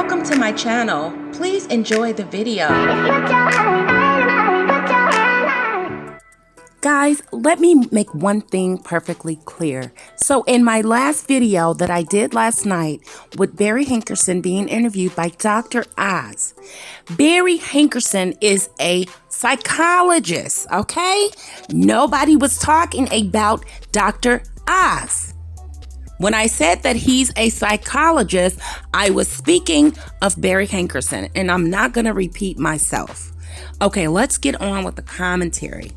Welcome to my channel. Please enjoy the video. Guys, let me make one thing perfectly clear. So in my last video that I did last night with Barry Hankerson being interviewed by Dr.Oz, Barry Hankerson is a psychologist, okay? Nobody was talking about Dr.Oz. When I said that he's a psychologist, I was speaking of Barry Hankerson, and I'm not going to repeat myself. Okay, let's get on with the commentary.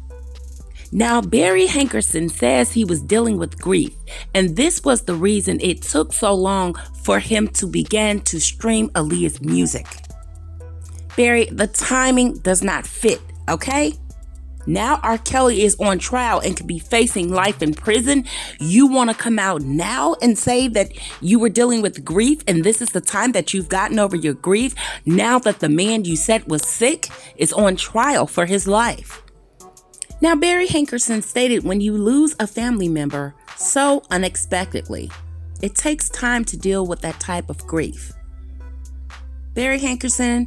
Now, Barry Hankerson says he was dealing with grief, and this was the reason it took so long for him to begin to stream Aaliyah's music. Barry, the timing does not fit, okay? Now R.Kelly is on trial and could be facing life in prison. You want to come out now and say that you were dealing with grief and this is the time that you've gotten over your grief now that the man you said was sick is on trial for his life. Now, Barry Hankerson stated when you lose a family member so unexpectedly, it takes time to deal with that type of grief. Barry Hankerson,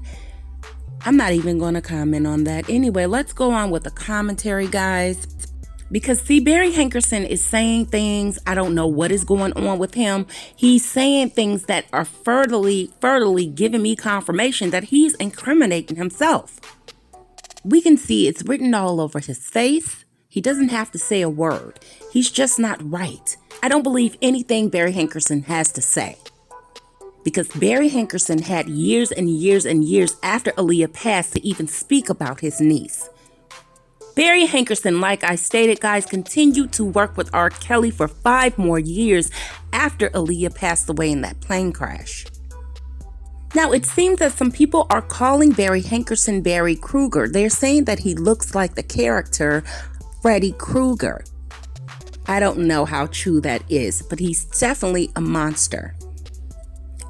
I'm not even going to comment on that. Anyway, let's go on with the commentary, guys. Because see, Barry Hankerson is saying things, I don't know what is going on with him. He's saying things that are furtherly giving me confirmation that he's incriminating himself. We can see it's written all over his face. He doesn't have to say a word. He's just not right. I don't believe anything Barry Hankerson has to say. Because Barry Hankerson had years and years and years after Aaliyah passed to even speak about his niece. Barry Hankerson, like I stated, guys, continued to work with R.Kelly for 5 more years after Aaliyah passed away in that plane crash. Now, it seems that some people are calling Barry Hankerson Barry Krueger. They're saying that he looks like the character Freddy Krueger. I don't know how true that is, but he's definitely a monster.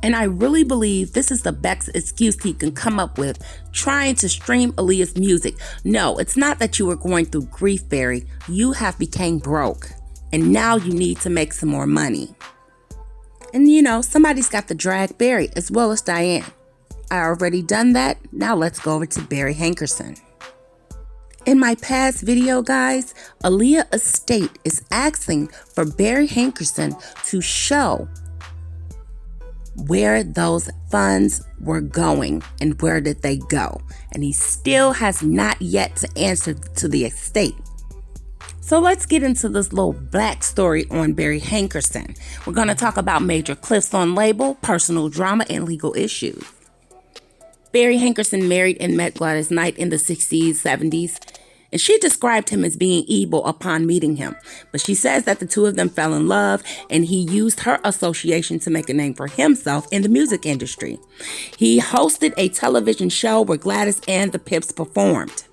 And I really believe this is the best excuse he can come up with, trying to stream Aaliyah's music. No, it's not that you were going through grief, Barry. You have become broke, and now you need to make some more money. And you know, somebody's got to drag Barry as well as Diane. I already done that. Now let's go over to Barry Hankerson. In my past video, guys, Aaliyah Estate is asking for Barry Hankerson to show where those funds were going and where did they go. And he still has not yet to answer to the estate. So let's get into this little black story on Barry Hankerson. We're going to talk about major cliffs on label, personal drama, and legal issues. Barry Hankerson married and met Gladys Knight in the 60s, 70s, and she described him as being evil upon meeting him. But she says that the two of them fell in love, and he used her association to make a name for himself in the music industry. He hosted a television show where Gladys and the Pips performed.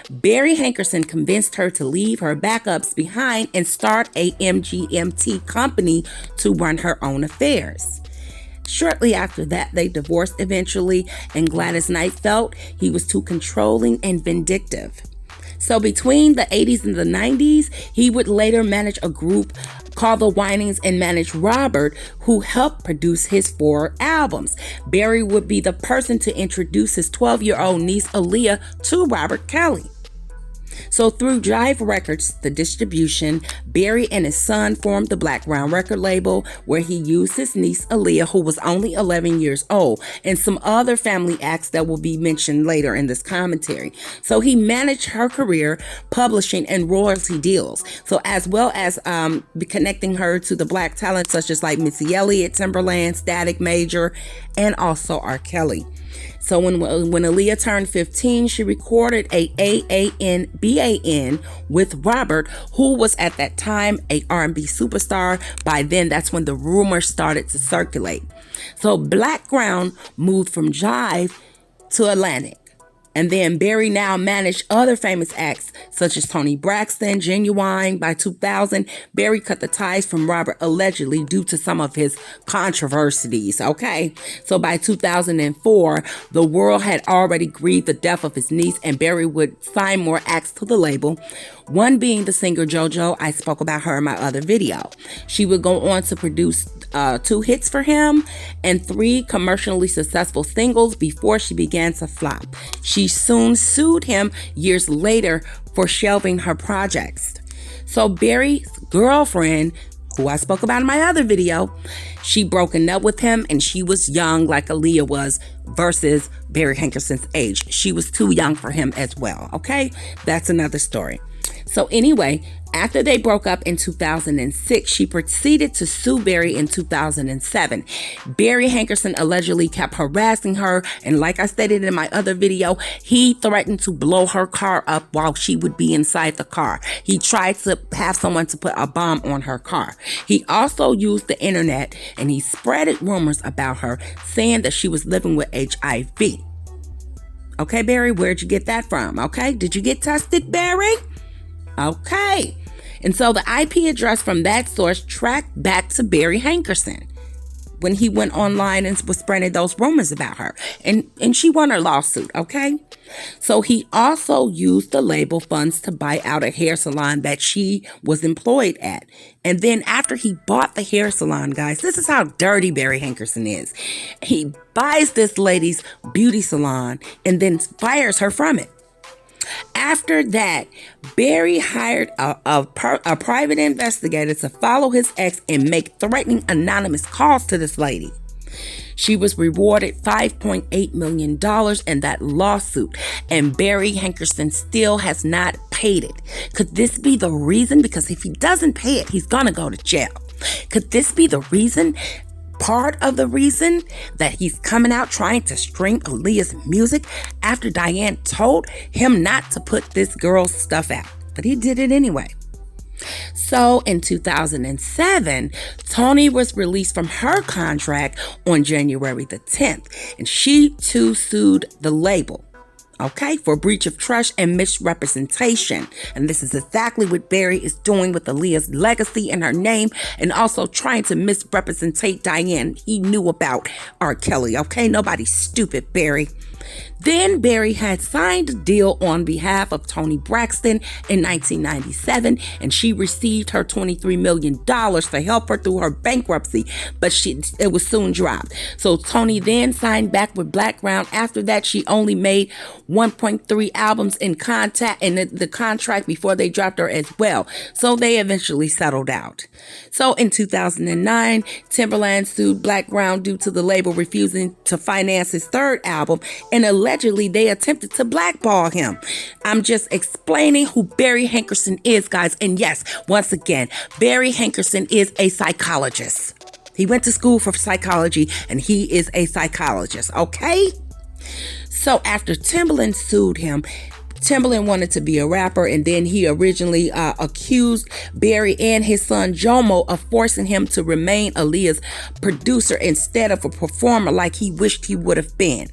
Barry Hankerson convinced her to leave her backups behind and start a MGMT company to run her own affairs. Shortly after that, they divorced eventually, and Gladys Knight felt he was too controlling and vindictive. So between the 80s and the 90s, he would later manage a group called the Winings and manage Robert, who helped produce his 4 albums. Barry would be the person to introduce his 12-year-old niece Aaliyah to Robert Kelly. So through Jive Records, the distribution, Barry and his son formed the Black Round record label, where he used his niece Aaliyah, who was only 11 years old, and some other family acts that will be mentioned later in this commentary. So he managed her career, publishing, and royalty deals. So as well as connecting her to the black talent such as like Missy Elliott, Timberland, Static Major, and also R.Kelly. So when Aaliyah turned 15, she recorded a AANBAN with Robert, who was at that time a R&B superstar. By then, that's when the rumors started to circulate. So Black Ground moved from Jive to Atlantic. And then Barry now managed other famous acts such as Toni Braxton, Genuine. By 2000, Barry cut the ties from Robert allegedly due to some of his controversies, okay? So by 2004, the world had already grieved the death of his niece, and Barry would sign more acts to the label, one being the singer JoJo. I spoke about her in my other video. She would go on to produce 2 hits for him and 3 commercially successful singles before she began to flop. She soon sued him years later for shelving her projects. So Barry's girlfriend, who I spoke about in my other video, she broken up with him, and she was young like Aaliyah was versus Barry Hankerson's age. She was too young for him as well, okay? That's another story. So anyway, after they broke up in 2006, she proceeded to sue Barry in 2007. Barry Hankerson allegedly kept harassing her, and like I stated in my other video, he threatened to blow her car up while she would be inside the car. He tried to have someone to put a bomb on her car. He also used the internet, and he spread rumors about her, saying that she was living with HIV. Okay, Barry, where'd you get that from? Okay, did you get tested, Barry? Okay. And so the IP address from that source tracked back to Barry Hankerson when he went online and was spreading those rumors about her. And she won her lawsuit, okay? So he also used the label funds to buy out a hair salon that she was employed at. And then after he bought the hair salon, guys, this is how dirty Barry Hankerson is. He buys this lady's beauty salon and then fires her from it. After that, Barry hired a private investigator to follow his ex and make threatening anonymous calls to this lady. She was rewarded $5.8 million in that lawsuit, and Barry Hankerson still has not paid it. Could this be the reason? Because if he doesn't pay it, he's gonna go to jail. Could this be the reason? Part of the reason that he's coming out trying to stream Aaliyah's music after Diane told him not to put this girl's stuff out. But he did it anyway. So in 2007, Toni was released from her contract on January the 10th, and she too sued the label. Okay, for breach of trust and misrepresentation. And this is exactly what Barry is doing with Aaliyah's legacy and her name, and also trying to misrepresentate Diane. He knew about R.Kelly, okay? Nobody's stupid, Barry. Then Barry had signed a deal on behalf of Toni Braxton in 1997, and she received her $23 million to help her through her bankruptcy, but it was soon dropped. So Toni then signed back with Blackground. After that, she only made 1.3 albums in the contract before they dropped her as well. So they eventually settled out. So in 2009, Timbaland sued Blackground due to the label refusing to finance his 3rd album, and allegedly they attempted to blackball him. I'm just explaining who Barry Hankerson is, guys. And yes, once again, Barry Hankerson is a psychologist. He went to school for psychology, and he is a psychologist, okay? So after Timbaland sued him, Timbaland wanted to be a rapper, and then he originally accused Barry and his son Jomo of forcing him to remain Aaliyah's producer instead of a performer like he wished he would have been.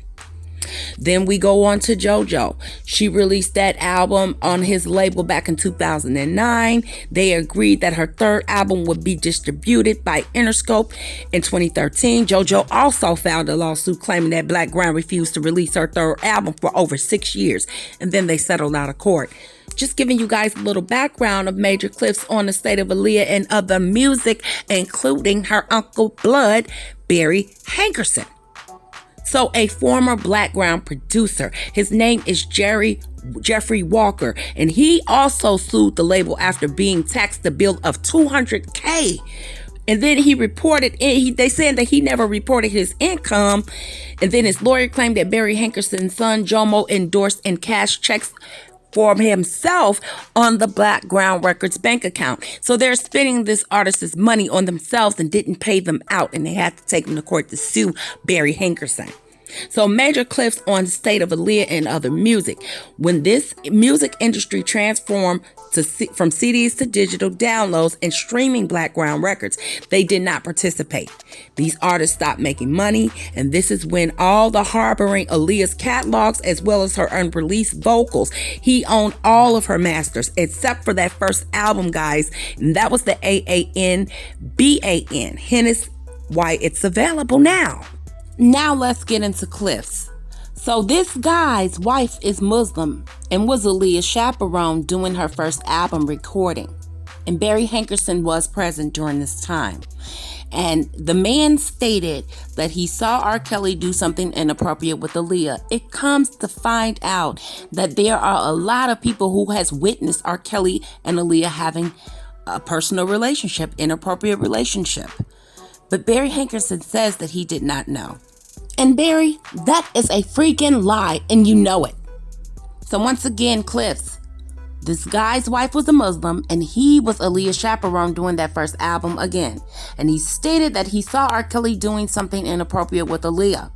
Then we go on to JoJo. She released that album on his label back in 2009. They agreed that her 3rd album would be distributed by Interscope in 2013. JoJo also filed a lawsuit claiming that Blackground refused to release her 3rd album for over 6 years, and then they settled out of court. Just giving you guys a little background of major clips on the state of Aaliyah and other music, including her Uncle Blood, Barry Hankerson. So a former Blackground producer, his name is Jeffrey Walker, and he also sued the label after being taxed a bill of $200K. And then he reported, they said that he never reported his income. And then his lawyer claimed that Barry Hankerson's son Jomo endorsed and cashed checks for himself on the Blackground Records bank account. So they're spending this artist's money on themselves and didn't pay them out, and they had to take him to court to sue Barry Hankerson. So major clips on the state of Aaliyah and other music. When this music industry transformed from CDs to digital downloads and streaming background records, they did not participate. These artists stopped making money, and this is when all the harboring Aaliyah's catalogs as well as her unreleased vocals. He owned all of her masters except for that first album, guys, and that was the AANBAN. Hence why it's available now. Now let's get into clips. So this guy's wife is Muslim and was Aaliyah's chaperone doing her first album recording. And Barry Hankerson was present during this time. And the man stated that he saw R.Kelly do something inappropriate with Aaliyah. It comes to find out that there are a lot of people who has witnessed R.Kelly and Aaliyah having a personal relationship, inappropriate relationship. But Barry Hankerson says that he did not know. And Barry, that is a freaking lie, and you know it. So once again, clips. This guy's wife was a Muslim, and he was Aaliyah's chaperone doing that first album again. And he stated that he saw R.Kelly doing something inappropriate with Aaliyah.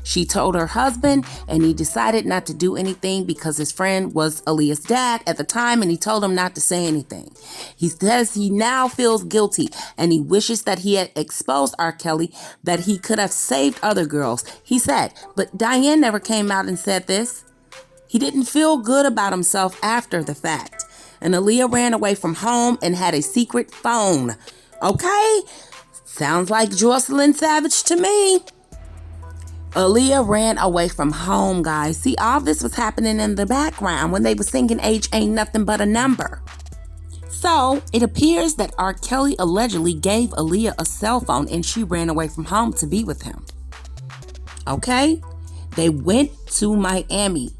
She told her husband, and he decided not to do anything because his friend was Aaliyah's dad at the time, and he told him not to say anything. He says he now feels guilty, and he wishes that he had exposed R.Kelly, that he could have saved other girls. He said, but Diane never came out and said this. He didn't feel good about himself after the fact. And Aaliyah ran away from home and had a secret phone. Okay? Sounds like Jocelyn Savage to me. Aaliyah ran away from home, guys. See, all this was happening in the background when they were singing Age Ain't Nothing But a Number. So, it appears that R. Kelly allegedly gave Aaliyah a cell phone and she ran away from home to be with him. Okay? They went to Miami.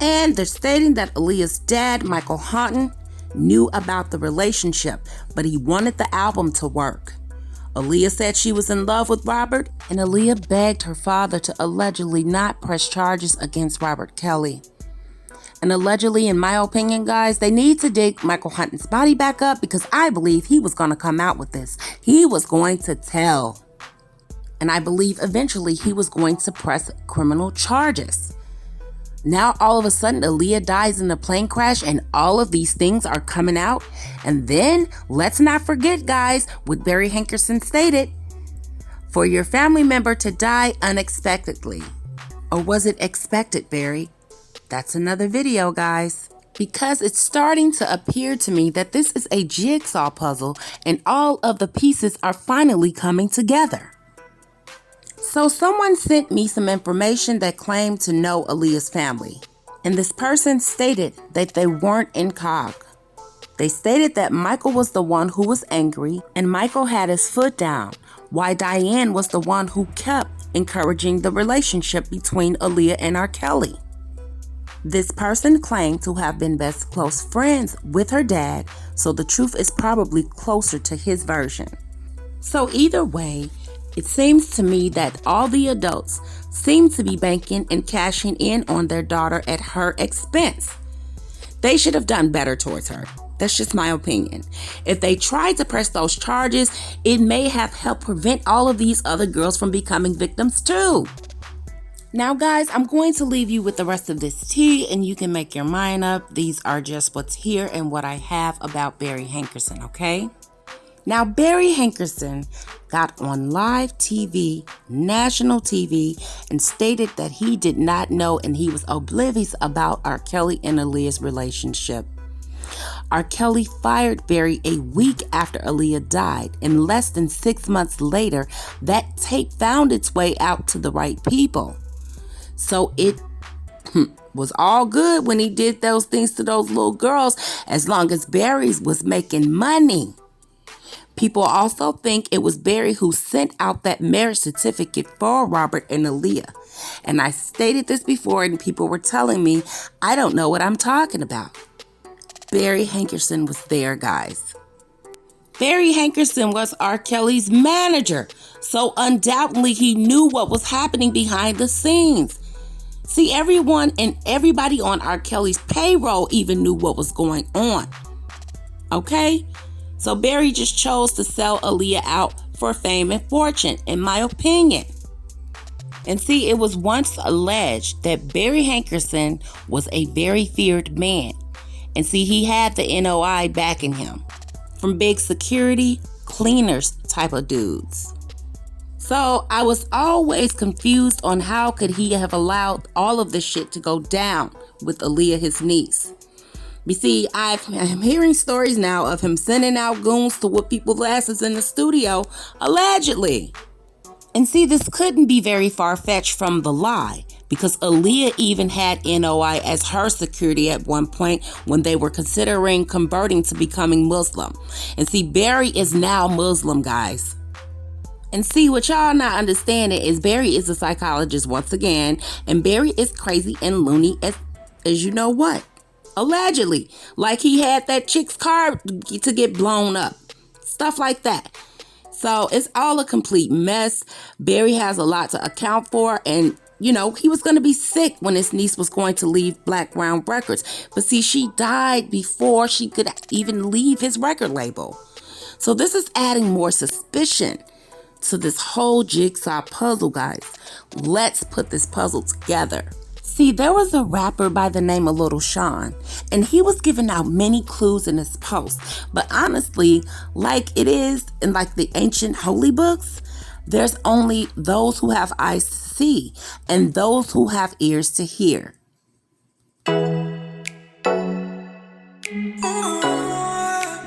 And they're stating that Aaliyah's dad, Michael Houghton, knew about the relationship, but he wanted the album to work. Aaliyah said she was in love with Robert, and Aaliyah begged her father to allegedly not press charges against Robert Kelly. And allegedly, in my opinion, guys, they need to dig Michael Houghton's body back up because I believe he was going to come out with this. He was going to tell. And I believe eventually he was going to press criminal charges. Now, all of a sudden, Aaliyah dies in a plane crash and all of these things are coming out. And then, let's not forget, guys, what Barry Hankerson stated, for your family member to die unexpectedly. Or was it expected, Barry? That's another video, guys. Because it's starting to appear to me that this is a jigsaw puzzle and all of the pieces are finally coming together. So someone sent me some information that claimed to know Aaliyah's family. And this person stated that they weren't in cog. They stated that Michael was the one who was angry and Michael had his foot down, while Diane was the one who kept encouraging the relationship between Aaliyah and R.Kelly. This person claimed to have been best close friends with her dad, so the truth is probably closer to his version. So either way, it seems to me that all the adults seem to be banking and cashing in on their daughter at her expense. They should have done better towards her. That's just my opinion. If they tried to press those charges, it may have helped prevent all of these other girls from becoming victims too. Now, guys, I'm going to leave you with the rest of this tea and you can make your mind up. These are just what's here and what I have about Barry Hankerson, okay? Now, Barry Hankerson got on live TV, national TV, and stated that he did not know and he was oblivious about R. Kelly and Aaliyah's relationship. R. Kelly fired Barry a week after Aaliyah died, and less than 6 months later, that tape found its way out to the right people. So it was all good when he did those things to those little girls, as long as Barry was making money. People also think it was Barry who sent out that marriage certificate for Robert and Aaliyah. And I stated this before and people were telling me, I don't know what I'm talking about. Barry Hankerson was there, guys. Barry Hankerson was R. Kelly's manager, so undoubtedly he knew what was happening behind the scenes. See, everyone and everybody on R. Kelly's payroll even knew what was going on. Okay? So Barry just chose to sell Aaliyah out for fame and fortune, in my opinion. And see, it was once alleged that Barry Hankerson was a very feared man. And see, he had the NOI backing him from big security, cleaners type of dudes. So I was always confused on how could he have allowed all of this shit to go down with Aaliyah, his niece. You see, I'm hearing stories now of him sending out goons to whoop people's asses in the studio, allegedly. And see, this couldn't be very far-fetched from the lie, because Aaliyah even had NOI as her security at one point when they were considering converting to becoming Muslim. And see, Barry is now Muslim, guys. And see, what y'all not understanding is Barry is a psychologist once again, and Barry is crazy and loony as you know what. Allegedly. Like he had that chick's car to get blown up. Stuff like that. So it's all a complete mess. Barry has a lot to account for, and you know, he was going to be sick when his niece was going to leave Black Ground Records. But see, she died before she could even leave his record label. So this is adding more suspicion to this whole jigsaw puzzle, guys. Let's put this puzzle together. See, there was a rapper by the name of Little Sean, and he was giving out many clues in his post. But honestly, like it is in like the ancient holy books, there's only those who have eyes to see and those who have ears to hear.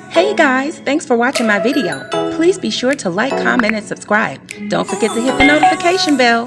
Hey guys, thanks for watching my video. Please be sure to like, comment, and subscribe. Don't forget to hit the notification bell.